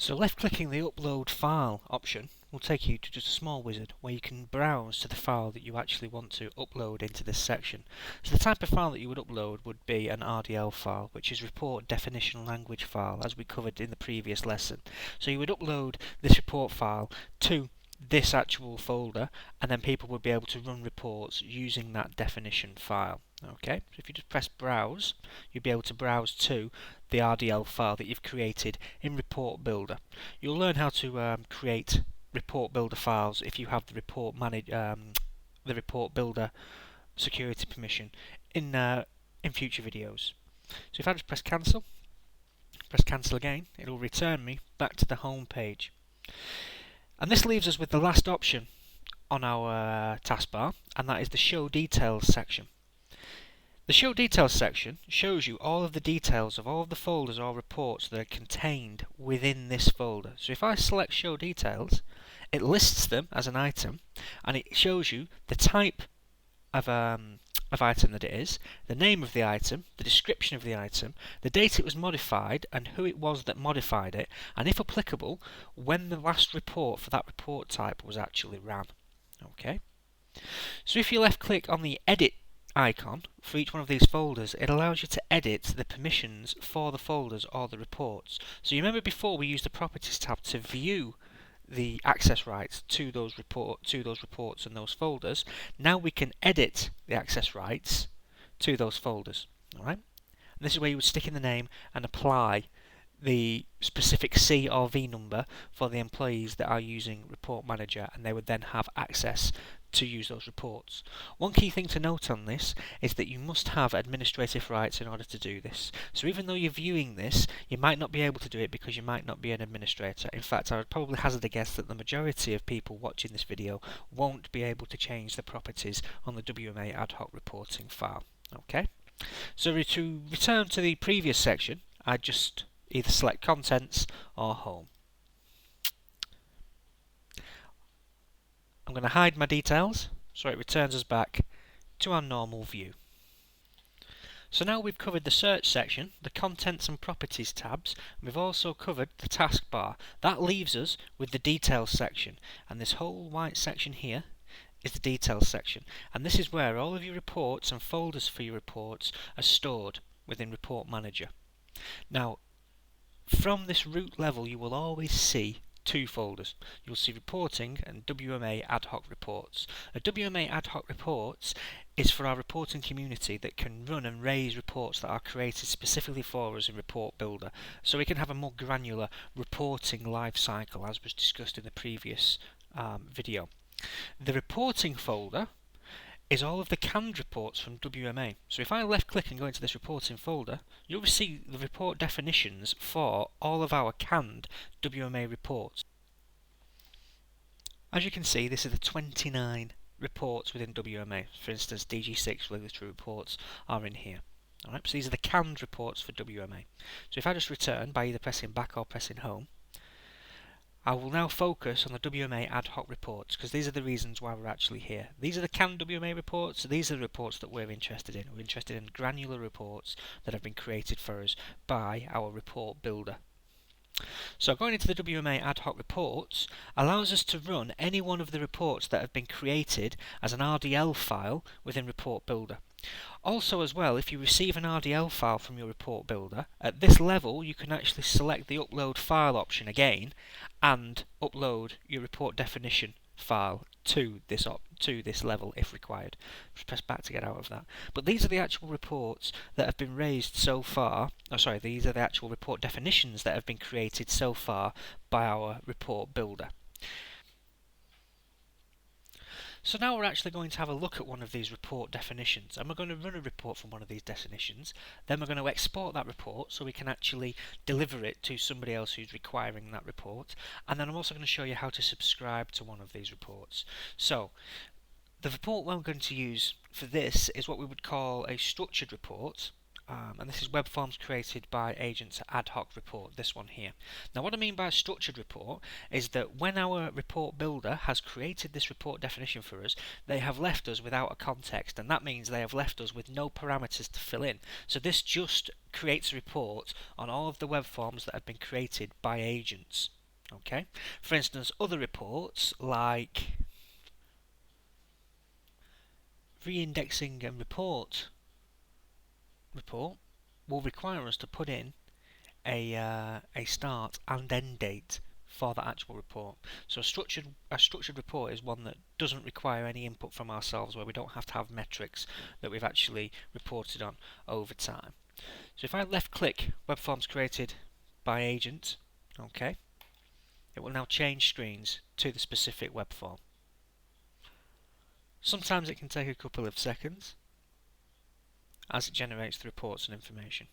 So left clicking the upload file option will take you to just a small wizard where you can browse to the file that you actually want to upload into this section. So the type of file that you would upload would be an RDL file, which is report definition language file, as we covered in the previous lesson. So you would upload this report file to this actual folder, and then people would be able to run reports using that definition file. Okay, so if you just press browse, you'll be able to browse to the RDL file that you've created in Report Builder. You'll learn how to create Report Builder files if you have the the Report Builder security permission in future videos. So if I just press cancel again, it will return me back to the home page. And this leaves us with the last option on our taskbar, and that is the Show Details section. The Show Details section shows you all of the details of all of the folders or reports that are contained within this folder. So if I select Show Details, it lists them as an item, and it shows you the type of item that it is, the name of the item, the description of the item, the date it was modified and who it was that modified it, and if applicable, when the last report for that report type was actually ran. Okay. So if you left click on the edit icon for each one of these folders, it allows you to edit the permissions for the folders or the reports. So you remember before we used the properties tab to view the access rights to those reports and those folders. Now we can edit the access rights to those folders. Alright? And this is where you would stick in the name and apply the specific C or V number for the employees that are using Report Manager, and they would then have access to use those reports. One key thing to note on this is that you must have administrative rights in order to do this. So even though you're viewing this, you might not be able to do it because you might not be an administrator. In fact, I would probably hazard a guess that the majority of people watching this video won't be able to change the properties on the WMA ad hoc reporting file. Okay? So to return to the previous section, I just either select Contents or Home. I'm going to hide my details so it returns us back to our normal view. So now we've covered the search section, the contents and properties tabs, and we've also covered the taskbar. That leaves us with the details section, and this whole white section here is the details section, and this is where all of your reports and folders for your reports are stored within Report Manager. Now, from this root level you will always see two folders. You'll see Reporting and WMA Ad Hoc Reports. A WMA Ad Hoc Reports is for our reporting community that can run and raise reports that are created specifically for us in Report Builder, so we can have a more granular reporting life cycle as was discussed in the previous video. The Reporting folder is all of the canned reports from WMA. So if I left click and go into this reporting folder, you'll see the report definitions for all of our canned WMA reports. As you can see, this is the 29 reports within WMA. For instance, DG6 regulatory reports are in here. Alright, so these are the canned reports for WMA. So if I just return by either pressing back or pressing home, I will now focus on the WMA ad hoc reports, because these are the reasons why we're actually here. These are the canned WMA reports, so these are the reports that we're interested in. We're interested in granular reports that have been created for us by our report builder. So going into the WMA ad hoc reports allows us to run any one of the reports that have been created as an RDL file within Report Builder. Also as well, if you receive an RDL file from your Report Builder, at this level you can actually select the upload file option again and upload your report definition file to this level if required. Just press back to get out of that. But these are the actual reports that have been raised so far. These are the actual report definitions that have been created so far by our Report Builder. So now we're actually going to have a look at one of these report definitions, and we're going to run a report from one of these definitions. Then we're going to export that report so we can actually deliver it to somebody else who's requiring that report. And then I'm also going to show you how to subscribe to one of these reports. So the report we're going to use for this is what we would call a structured report, and this is web forms created by agents ad hoc report, this one here. Now what I mean by a structured report is that when our report builder has created this report definition for us, they have left us without a context, and that means they have left us with no parameters to fill in. So this just creates a report on all of the web forms that have been created by agents. Okay. For instance, other reports like reindexing and report will require us to put in a start and end date for the actual report. So a structured report is one that doesn't require any input from ourselves, where we don't have to have metrics that we've actually reported on over time. So if I left click web forms created by agent, okay, it will now change screens to the specific web form. Sometimes it can take a couple of seconds as it generates the reports and information.